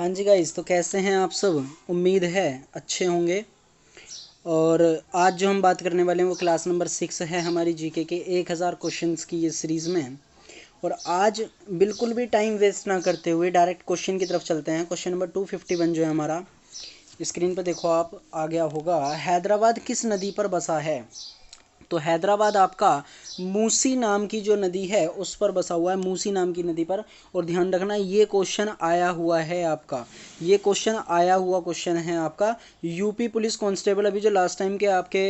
हाँ जी गाइस, तो कैसे हैं आप सब। उम्मीद है अच्छे होंगे। और आज जो हम बात करने वाले हैं वो क्लास नंबर 6 है हमारी जीके के 1000 क्वेश्चंस की ये सीरीज़ में। और आज बिल्कुल भी टाइम वेस्ट ना करते हुए डायरेक्ट क्वेश्चन की तरफ चलते हैं। क्वेश्चन नंबर 251 जो है हमारा, स्क्रीन पर देखो आप, आ गया होगा। हैदराबाद किस नदी पर बसा है। तो हैदराबाद आपका मूसी नाम की जो नदी है उस पर बसा हुआ है, मूसी नाम की नदी पर। और ध्यान रखना ये क्वेश्चन आया हुआ है आपका, ये क्वेश्चन आया हुआ क्वेश्चन है आपका यूपी पुलिस कांस्टेबल। अभी जो लास्ट टाइम के आपके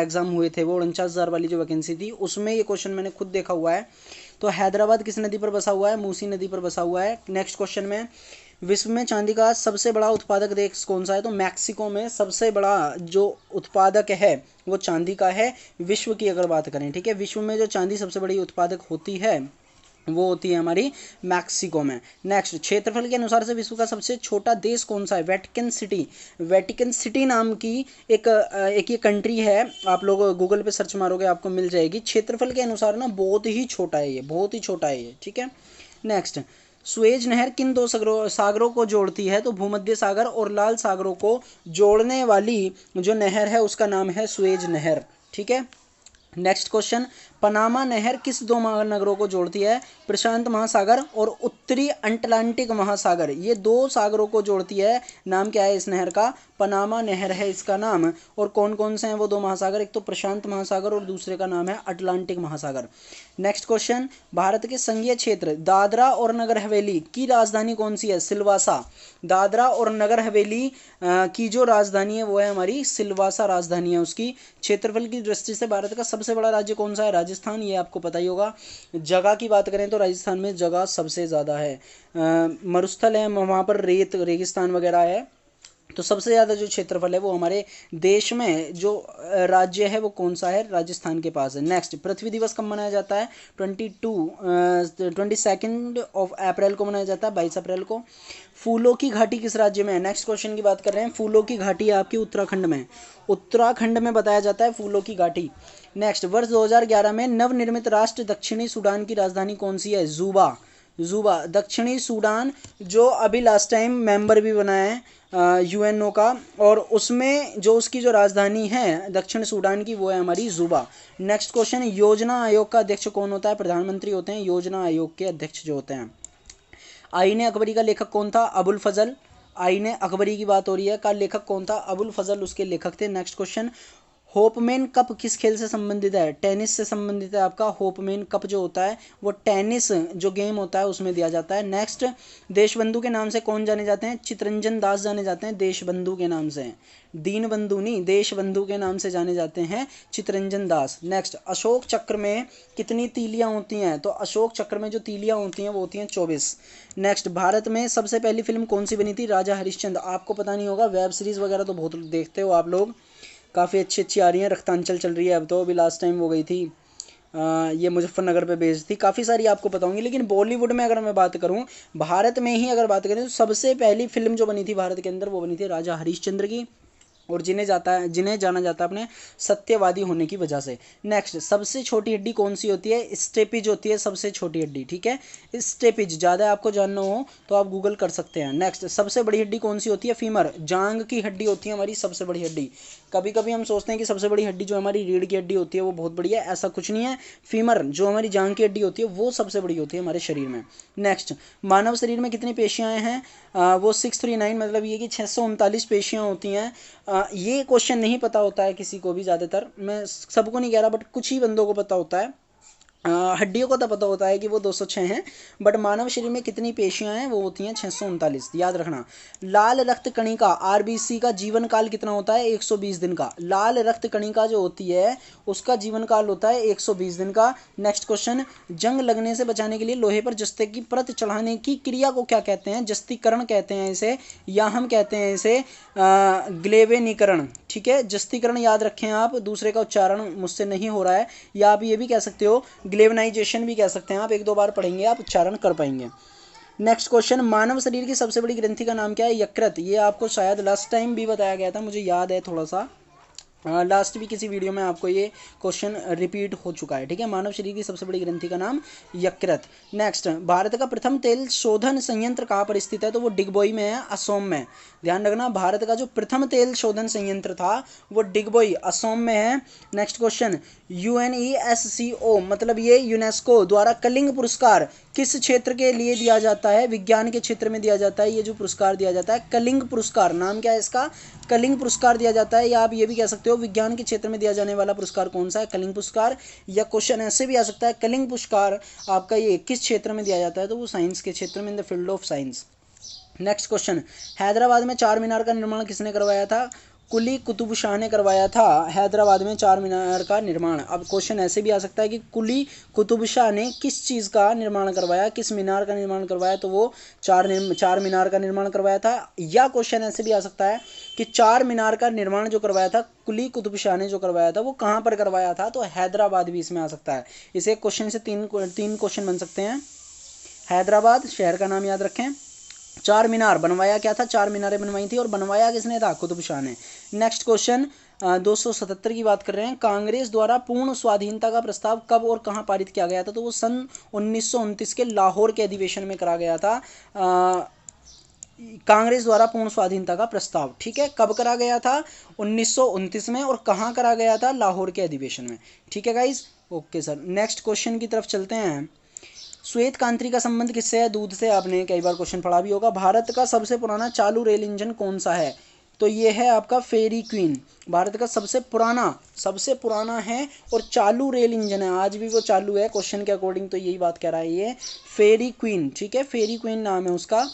एग्जाम हुए थे वो 49,000 वाली जो वैकेंसी थी उसमें ये क्वेश्चन मैंने खुद देखा हुआ है। तो हैदराबाद किस नदी पर बसा हुआ है, मूसी नदी पर बसा हुआ है। नेक्स्ट क्वेश्चन में, विश्व में चांदी का सबसे बड़ा उत्पादक देश कौन सा है। तो मैक्सिको में सबसे बड़ा जो उत्पादक है वो चांदी का है, विश्व की अगर बात करें। ठीक है, विश्व में जो चांदी सबसे बड़ी उत्पादक होती है वो होती है हमारी मैक्सिको में। नेक्स्ट, क्षेत्रफल के अनुसार से विश्व का सबसे छोटा देश कौन सा है। वेटिकन सिटी, वेटिकन सिटी नाम की एक ये कंट्री है। आप लोग गूगल पे सर्च मारोगे आपको मिल जाएगी। क्षेत्रफल के अनुसार ना बहुत ही छोटा है ये, बहुत ही छोटा है ये। ठीक है। नेक्स्ट, सुएज नहर किन दो सागरों को जोड़ती है। तो भूमध्य सागर और लाल सागरों को जोड़ने वाली जो नहर है उसका नाम है सुएज नहर। ठीक है। नेक्स्ट क्वेश्चन, पनामा नहर किस दो महानगरों को जोड़ती है। प्रशांत महासागर और उत्तरी अटलांटिक महासागर, ये दो सागरों को जोड़ती है। नाम क्या है इस नहर का, पनामा नहर है इसका नाम। और कौन कौन से हैं वो दो महासागर, एक तो प्रशांत महासागर और दूसरे का नाम है अटलांटिक महासागर। नेक्स्ट क्वेश्चन, भारत के संघीय क्षेत्र दादरा और नगर हवेली की राजधानी कौन सी है। सिलवासा। दादरा और नगर हवेली की जो राजधानी है वो है हमारी सिलवासा राजधानी है उसकी। क्षेत्रफल की दृष्टि से भारत का सबसे बड़ा राज्य कौन सा है, राजस्थान, ये आपको पता ही होगा। जगह की बात करें तो राजस्थान में जगह सबसे ज़्यादा है, मरुस्थल है वहाँ पर, रेत रेगिस्तान वगैरह है। तो सबसे ज़्यादा जो क्षेत्रफल है वो हमारे देश में जो राज्य है वो कौन सा है, राजस्थान के पास है। नेक्स्ट, पृथ्वी दिवस कब मनाया जाता है। 22 को मनाया जाता है, 22 अप्रैल को। फूलों की घाटी किस राज्य में है। नेक्स्ट क्वेश्चन की बात कर रहे हैं, फूलों की घाटी आपकी उत्तराखंड में, उत्तराखंड में बताया जाता है फूलों की घाटी। नेक्स्ट, वर्ष 2011 में नवनिर्मित राष्ट्र दक्षिणी सूडान की राजधानी कौन सी है। जूबा। जूबा दक्षिणी सूडान जो अभी लास्ट टाइम मेंबर भी बना है यूएनओ का, और उसमें जो उसकी जो राजधानी है दक्षिण सूडान की वो है हमारी जुबा। नेक्स्ट क्वेश्चन, योजना आयोग का अध्यक्ष कौन होता है। प्रधानमंत्री होते हैं योजना आयोग के अध्यक्ष जो होते हैं। आईने अकबरी का लेखक कौन था, अबुल फजल। आईने अकबरी की बात हो रही है, का लेखक कौन था, अबुल फजल उसके लेखक थे। नेक्स्ट क्वेश्चन, होपमेन कप किस खेल से संबंधित है। टेनिस से संबंधित है आपका होपमेन कप जो होता है वो टेनिस जो गेम होता है उसमें दिया जाता है। नेक्स्ट, देशबंधु के नाम से कौन जाने जाते हैं, चितरंजन दास जाने जाते हैं देशबंधु के नाम से। दीन बंधु नहीं, देशबंधु के नाम से जाने जाते हैं चितरंजन दास। नेक्स्ट, अशोक चक्र में कितनी तीलियां होती हैं। तो अशोक चक्र में जो तीलियां होती हैं वो होती हैं 24। नेक्स्ट, भारत में सबसे पहली फिल्म कौन सी बनी थी, राजा हरिश्चंद्र। आपको पता नहीं होगा, वेब सीरीज वगैरह तो बहुत देखते हो आप लोग, काफ़ी अच्छी अच्छी आ रही हैं। रक्तांचल चल रही है अब तो, अभी लास्ट टाइम वो गई थी ये मुजफ्फरनगर पे बेस्ड थी, काफ़ी सारी आपको पता होंगी। लेकिन बॉलीवुड में अगर मैं बात करूं, भारत में ही अगर बात करें तो सबसे पहली फिल्म जो बनी थी भारत के अंदर वो बनी थी राजा हरिश्चंद्र की, और जिन्हें जाना जाता है अपने सत्यवादी होने की वजह से। नेक्स्ट, सबसे छोटी हड्डी कौन सी होती है, स्टेपिज होती है सबसे छोटी हड्डी। ठीक है, स्टेपिज, ज़्यादा आपको जानना हो तो आप गूगल कर सकते हैं। नेक्स्ट, सबसे बड़ी हड्डी कौन सी होती है, फीमर, जांग की हड्डी होती है हमारी सबसे बड़ी हड्डी। कभी कभी हम सोचते हैं कि सबसे बड़ी हड्डी जो हमारी रीढ़ की हड्डी होती है वो बहुत बड़ी है, ऐसा कुछ नहीं है। फीमर जो हमारी जांग की हड्डी होती है वो सबसे बड़ी होती है हमारे शरीर में। नेक्स्ट, मानव शरीर में कितनी पेशियां हैं, वो 639, मतलब ये कि 639 पेशियां होती हैं। ये क्वेश्चन नहीं पता होता है किसी को भी, ज़्यादातर, मैं सबको नहीं कह रहा बट कुछ ही बंदों को पता होता है। हड्डियों को तो पता होता है कि वो 206 हैं, बट मानव शरीर में कितनी पेशियां हैं वो होती हैं 639, याद रखना। लाल रक्त कणिका आरबीसी का जीवन काल कितना होता है, 120 दिन का। लाल रक्त कणिका जो होती है उसका जीवन काल होता है 120 दिन का। नेक्स्ट क्वेश्चन, जंग लगने से बचाने के लिए लोहे पर जस्ते की परत चढ़ाने की क्रिया को क्या कहते हैं, जस्तीकरण कहते हैं इसे, या हम कहते हैं इसे ग्लेवेनीकरण। ठीक है, जस्तीकरण याद रखें आप, दूसरे का उच्चारण मुझसे नहीं हो रहा है, या आप ये भी कह सकते हो ग्लेवनाइजेशन भी कह सकते हैं आप, एक दो बार पढ़ेंगे आप उच्चारण कर पाएंगे। नेक्स्ट क्वेश्चन, मानव शरीर की सबसे बड़ी ग्रंथि का नाम क्या है, यकृत। ये आपको शायद लास्ट टाइम भी बताया गया था, मुझे याद है थोड़ा सा, लास्ट भी किसी वीडियो में आपको ये क्वेश्चन रिपीट हो चुका है, ठीक है। मानव शरीर की सबसे बड़ी ग्रंथि का नाम यकृत। नेक्स्ट, भारत का प्रथम तेल शोधन संयंत्र कहाँ पर स्थित है? तो वो डिगबोई में है, असम में। ध्यान रखना, भारत का जो प्रथम तेल शोधन संयंत्र था वो डिगबोई, असम में है। नेक्स्ट क्वेश्चन, UNESCO मतलब ये यूनेस्को द्वारा कलिंग पुरस्कार किस क्षेत्र के लिए दिया जाता है? विज्ञान के क्षेत्र में दिया जाता है। ये जो पुरस्कार दिया जाता है कलिंग पुरस्कार, नाम क्या है इसका? कलिंग पुरस्कार दिया जाता है। या आप ये भी कह सकते हो विज्ञान के क्षेत्र में दिया जाने वाला पुरस्कार कौन सा है? कलिंग पुरस्कार। या क्वेश्चन ऐसे भी आ सकता है, कलिंग पुरस्कार आपका ये किस क्षेत्र में दिया जाता है? तो वो साइंस के क्षेत्र में, in the field of science. Next question, Hyderabad में चार मीनार का निर्माण किसने करवाया था? कुली कुतुब शाह ने करवाया था हैदराबाद में चार मीनार का निर्माण। अब क्वेश्चन ऐसे भी आ सकता है कि कुली कुतुब शाह ने किस चीज़ का निर्माण करवाया, किस मीनार का निर्माण करवाया? तो वो चार मीनार का निर्माण करवाया था। या क्वेश्चन ऐसे भी आ सकता है कि चार मीनार का निर्माण जो करवाया था कुली कुतुब शाह ने, जो करवाया था वो कहाँ पर करवाया था? तो हैदराबाद भी इसमें आ सकता है। इसे क्वेश्चन से तीन क्वेश्चन बन सकते हैं। हैदराबाद शहर का नाम याद रखें। चार मीनार बनवाया क्या था? चार मीनारें बनवाई थी, और बनवाया किसने था? कुतुब शाह ने। नेक्स्ट क्वेश्चन 277 की बात कर रहे हैं। कांग्रेस द्वारा पूर्ण स्वाधीनता का प्रस्ताव कब और कहां पारित किया गया था? तो वो सन 1929 के लाहौर के अधिवेशन में करा गया था। कांग्रेस द्वारा पूर्ण स्वाधीनता का प्रस्ताव, ठीक है। कब करा गया था? 1929 में। और कहां करा गया था? लाहौर के अधिवेशन में, ठीक है guys. Okay sir, next question की तरफ चलते हैं। श्वेत क्रांति का संबंध किससे है? दूध से। आपने कई बार क्वेश्चन पढ़ा भी होगा। भारत का सबसे पुराना चालू रेल इंजन कौन सा है? तो ये है आपका फेरी क्वीन। भारत का सबसे पुराना है और चालू रेल इंजन है, आज भी वो चालू है क्वेश्चन के अकॉर्डिंग, तो यही बात कह रहा है ये फेरी क्वीन, ठीक है। फेरी क्वीन नाम है उसका।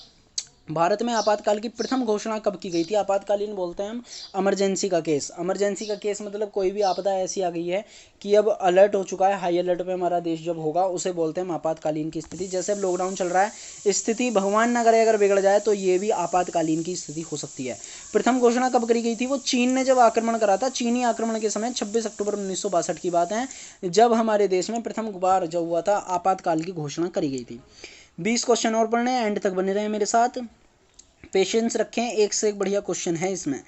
भारत में आपातकाल की प्रथम घोषणा कब की गई थी? आपातकालीन बोलते हैं हम इमरजेंसी का केस। इमरजेंसी का केस मतलब कोई भी आपदा ऐसी आ गई है कि अब अलर्ट हो चुका है, हाई अलर्ट पे हमारा देश जब होगा उसे बोलते हैं हम आपातकालीन की स्थिति। जैसे अब लॉकडाउन चल रहा है, स्थिति भगवान ना करे अगर बिगड़ जाए तो ये भी आपातकालीन की स्थिति हो सकती है। प्रथम घोषणा कब करी गई थी? वो चीन ने जब आक्रमण करा था, चीनी आक्रमण के समय 26 अक्टूबर 1962 की बात है, जब हमारे देश में प्रथम बार जो हुआ था आपातकाल की घोषणा करी गई थी। 20 क्वेश्चन और पढ़ने हैं, एंड तक बने रहे मेरे साथ, पेशेंस रखें, एक से एक बढ़िया क्वेश्चन है इसमें।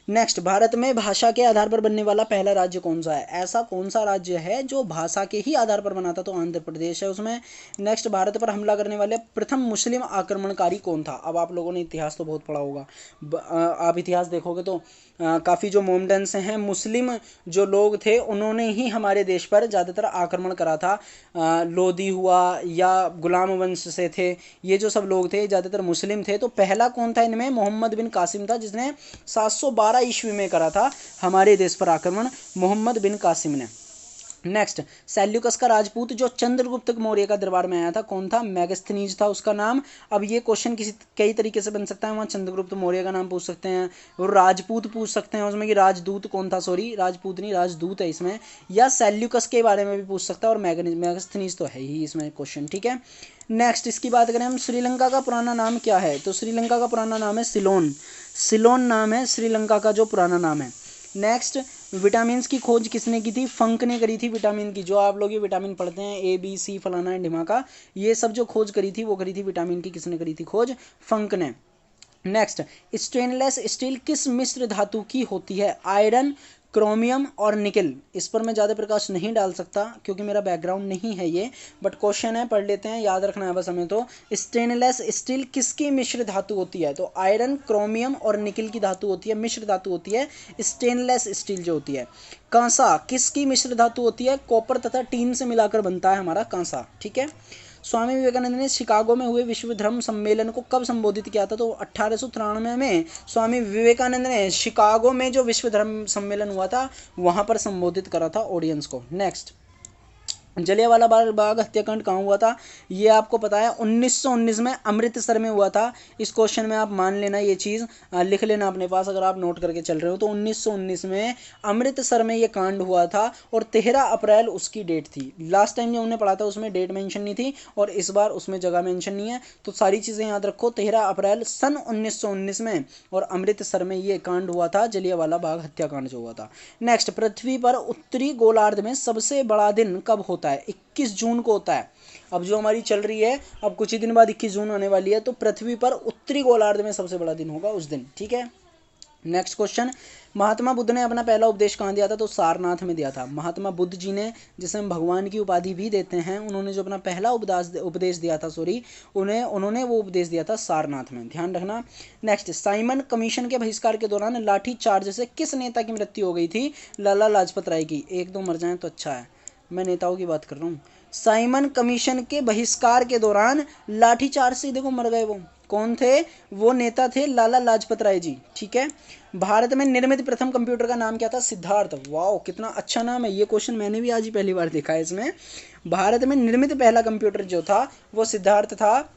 नेक्स्ट, भारत में भाषा के आधार पर बनने वाला पहला राज्य कौन सा है? ऐसा कौन सा राज्य है जो भाषा के ही आधार पर बना था? तो आंध्र प्रदेश है उसमें। नेक्स्ट, भारत पर हमला करने वाले प्रथम मुस्लिम आक्रमणकारी कौन था? अब आप लोगों ने इतिहास तो बहुत पढ़ा होगा, आप इतिहास देखोगे तो काफ़ी जो मोमडन्स हैं, मुस्लिम जो लोग थे, उन्होंने ही हमारे देश पर ज़्यादातर आक्रमण करा था। लोधी हुआ या गुलाम वंश से थे, ये जो सब लोग थे ज़्यादातर मुस्लिम थे। तो पहला कौन था इनमें? मोहम्मद बिन कासिम था, जिसने 712 ईस्वी में करा था हमारे देश पर आक्रमण, मोहम्मद बिन कासिम ने। नेक्स्ट, सेल्यूकस का राजपूत जो चंद्रगुप्त मौर्य का दरबार में आया था कौन था? मेगास्थनीज था उसका नाम। अब ये क्वेश्चन कई तरीके से बन सकता है, वहाँ चंद्रगुप्त मौर्य का नाम पूछ सकते हैं और राजपूत पूछ सकते हैं उसमें कि राजदूत कौन था, सॉरी राजपूत नहीं राजदूत है इसमें, या सेल्यूकस के बारे में भी पूछ सकता है, और मेगास्थनीज तो है ही इसमें क्वेश्चन, ठीक है। नेक्स्ट, इसकी बात करें हम, श्रीलंका का पुराना नाम क्या है? तो श्रीलंका का पुराना नाम है सिलोन। सिलोन नाम है श्रीलंका का जो पुराना नाम है। नेक्स्ट, विटामिन की खोज किसने की थी? फंक ने करी थी विटामिन की। जो आप लोग ये विटामिन पढ़ते हैं ABC फलाना एंड ढिमाका, ये सब जो खोज करी थी वो करी थी विटामिन की, किसने करी थी खोज? फंक ने। नेक्स्ट, स्टेनलेस स्टील किस मिश्र धातु की होती है? आयरन, क्रोमियम और निकल। इस पर मैं ज़्यादा प्रकाश नहीं डाल सकता क्योंकि मेरा बैकग्राउंड नहीं है ये, बट क्वेश्चन है, पढ़ लेते हैं, याद रखना है बस हमें। तो स्टेनलेस स्टील किसकी मिश्र धातु होती है? तो आयरन, क्रोमियम और निकल की धातु होती है, मिश्र धातु होती है स्टेनलेस स्टील जो होती है। कांसा किसकी मिश्र धातु होती है? कॉपर तथा टीन से मिलाकर बनता है हमारा कांसा, ठीक है। स्वामी विवेकानंद ने शिकागो में हुए विश्व धर्म सम्मेलन को कब संबोधित किया था? तो 1893 में स्वामी विवेकानंद ने शिकागो में जो विश्व धर्म सम्मेलन हुआ था वहां पर संबोधित करा था ऑडियंस को। नेक्स्ट, जलियांवाला बाग हत्याकांड कहाँ हुआ था? ये आपको पता है 1919 में अमृतसर में हुआ था। इस क्वेश्चन में आप मान लेना, ये चीज़ लिख लेना अपने पास अगर आप नोट करके चल रहे हो। तो 1919 में अमृतसर में ये कांड हुआ था और 13 अप्रैल उसकी डेट थी। लास्ट टाइम जो हमने पढ़ा था उसमें डेट मेंशन नहीं थी और इस बार उसमें जगह मेंशन नहीं है, तो सारी चीज़ें याद रखो। 13 अप्रैल सन 1919 में और अमृतसर में ये कांड हुआ था, जलियांवाला बाग हत्याकांड जो हुआ था। नेक्स्ट, पृथ्वी पर उत्तरी गोलार्ध में सबसे बड़ा दिन कब होता है? 21 जून को होता है। अब जो हमारी चल रही है, अब कुछ ही दिन बाद 21 जून आने वाली है, तो पृथ्वी पर उत्तरी गोलार्ध में सबसे बड़ा दिन होगा उस दिन, ठीक है। नेक्स्ट क्वेश्चन, महात्मा बुद्ध ने अपना पहला उपदेश कहाँ दिया था? तो सारनाथ में दिया था। महात्मा बुद्ध जी ने, जिसे हम भगवान की उपाधि भी देते हैं, उन्होंने जो अपना पहला उपदेश दिया था, उन्होंने वो उपदेश दिया था सारनाथ में, ध्यान रखना। नेक्स्ट, साइमन कमीशन के बहिष्कार के दौरान लाठी चार्ज से किस नेता की मृत्यु हो गई थी? लाला लाजपत राय की। एक दो मर जाए तो अच्छा है, मैं नेताओं की बात कर रहा हूँ। साइमन कमीशन के बहिष्कार के दौरान लाठीचार्ज से देखो मर गए। वो कौन थे? वो नेता थे लाला लाजपत राय जी, ठीक है। भारत में निर्मित प्रथम कंप्यूटर का नाम क्या था? सिद्धार्थ। वाओ, कितना अच्छा नाम है। ये क्वेश्चन मैंने भी आज ही पहली बार देखा है इसमें। भारत में निर्मित पहला कंप्यूटर जो था वो सिद्धार्थ था,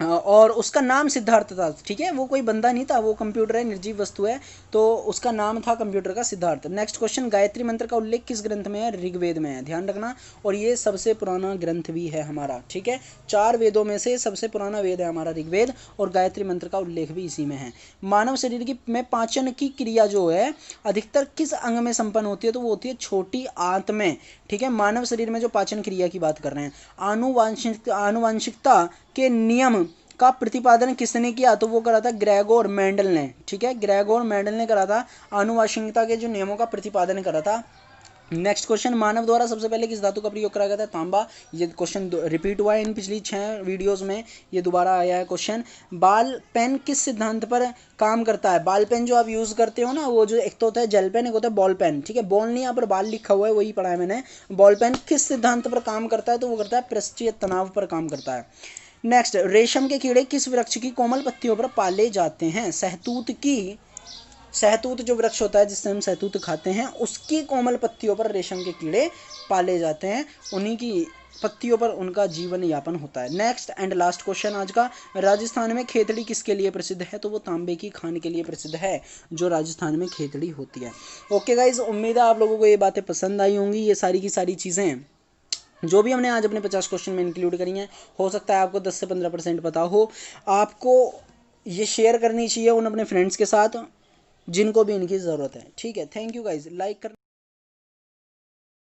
और उसका नाम सिद्धार्थ था, ठीक है। वो कोई बंदा नहीं था, वो कंप्यूटर है, निर्जीव वस्तु है, तो उसका नाम था कंप्यूटर का सिद्धार्थ। नेक्स्ट क्वेश्चन, गायत्री मंत्र का उल्लेख किस ग्रंथ में है? ऋग्वेद में है, ध्यान रखना। और ये सबसे पुराना ग्रंथ भी है हमारा, ठीक है। 4 वेदों में से सबसे पुराना वेद है हमारा ऋग्वेद, और गायत्री मंत्र का उल्लेख भी इसी में है। मानव शरीर की में पाचन की क्रिया जो है अधिकतर किस अंग में संपन्न होती है? तो वो होती है छोटी आंत में, ठीक है। मानव शरीर में जो पाचन क्रिया की बात कर रहे हैं, आनुवांशिकता के नियम का प्रतिपादन किसने किया? तो वो करा था ग्रेगोर मेंडल ने, ठीक है। ग्रेगोर मेंडल ने करा था, आनुवांशिकता के जो नियमों का प्रतिपादन करा था। नेक्स्ट क्वेश्चन, मानव द्वारा सबसे पहले किस धातु का प्रयोग करा गया था? तांबा। ये क्वेश्चन रिपीट हुआ है इन पिछली 6 वीडियोस में, ये दोबारा आया है क्वेश्चन। बाल पेन किस सिद्धांत पर काम करता है? बाल पेन जो आप यूज करते हो ना, वो जो एक तो होता है जेल पेन, एक होता है बॉल पेन, ठीक है। बॉल नहीं, यहाँ पर बाल लिखा हुआ है, वही पढ़ा है मैंने। बॉल पेन किस सिद्धांत पर काम करता है? तो वो करता है पृष्ठीय तनाव पर काम करता है। नेक्स्ट, रेशम के कीड़े किस वृक्ष की कोमल पत्तियों पर पाले जाते हैं? सहतूत जो वृक्ष होता है जिससे हम सहतूत खाते हैं, उसकी कोमल पत्तियों पर रेशम के कीड़े पाले जाते हैं, उन्हीं की पत्तियों पर उनका जीवन यापन होता है। नेक्स्ट एंड लास्ट क्वेश्चन आज का, राजस्थान में खेतड़ी किसके लिए प्रसिद्ध है? तो वो तांबे की खान के लिए प्रसिद्ध है, जो राजस्थान में खेतड़ी होती है। ओके गाइज, उम्मीद है आप लोगों को ये बातें पसंद आई होंगी। ये सारी की सारी चीज़ें जो भी हमने आज अपने 50 क्वेश्चन में इंक्लूड करी हैं, हो सकता है आपको 10 से 15% पता हो। आपको ये शेयर करनी चाहिए उन अपने फ्रेंड्स के साथ जिनको भी इनकी ज़रूरत है, ठीक है। थैंक यू गाइज, लाइक कर